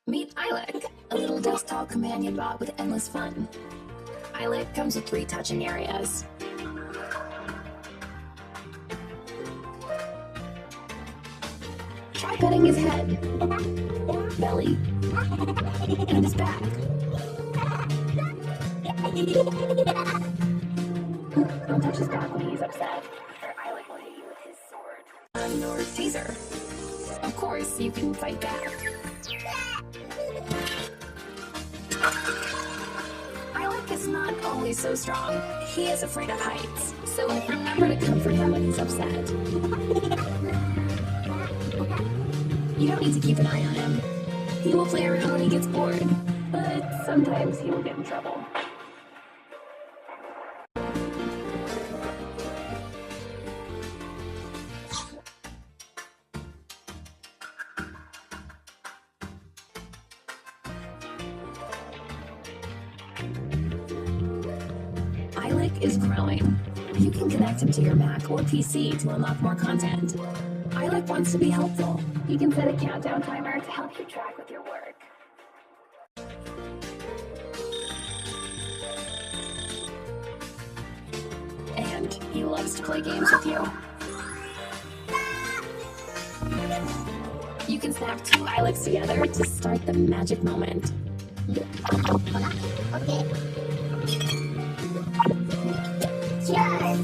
Meet Eilik, a little desktop companion bot with endless fun. Eilik comes with 3 touching areas. Try petting his head, belly, and his back. Don't touch his back when he's upset, or Eilik will hit you with his sword. Or taser. Of course, you can fight back. Eilik is not always so strong. He is afraid of heights, so remember to comfort him when he's upset. You don't need to keep an eye on him. He will play around when he gets bored, but sometimes he will get in trouble. Eilik is growing. You can connect him to your Mac or PC to unlock more content. Eilik wants to be helpful. You can set a countdown timer to help you track with your work. And he loves to play games with you. You can snap 2 Eiliks together to start the magic moment. Okay. Cheers!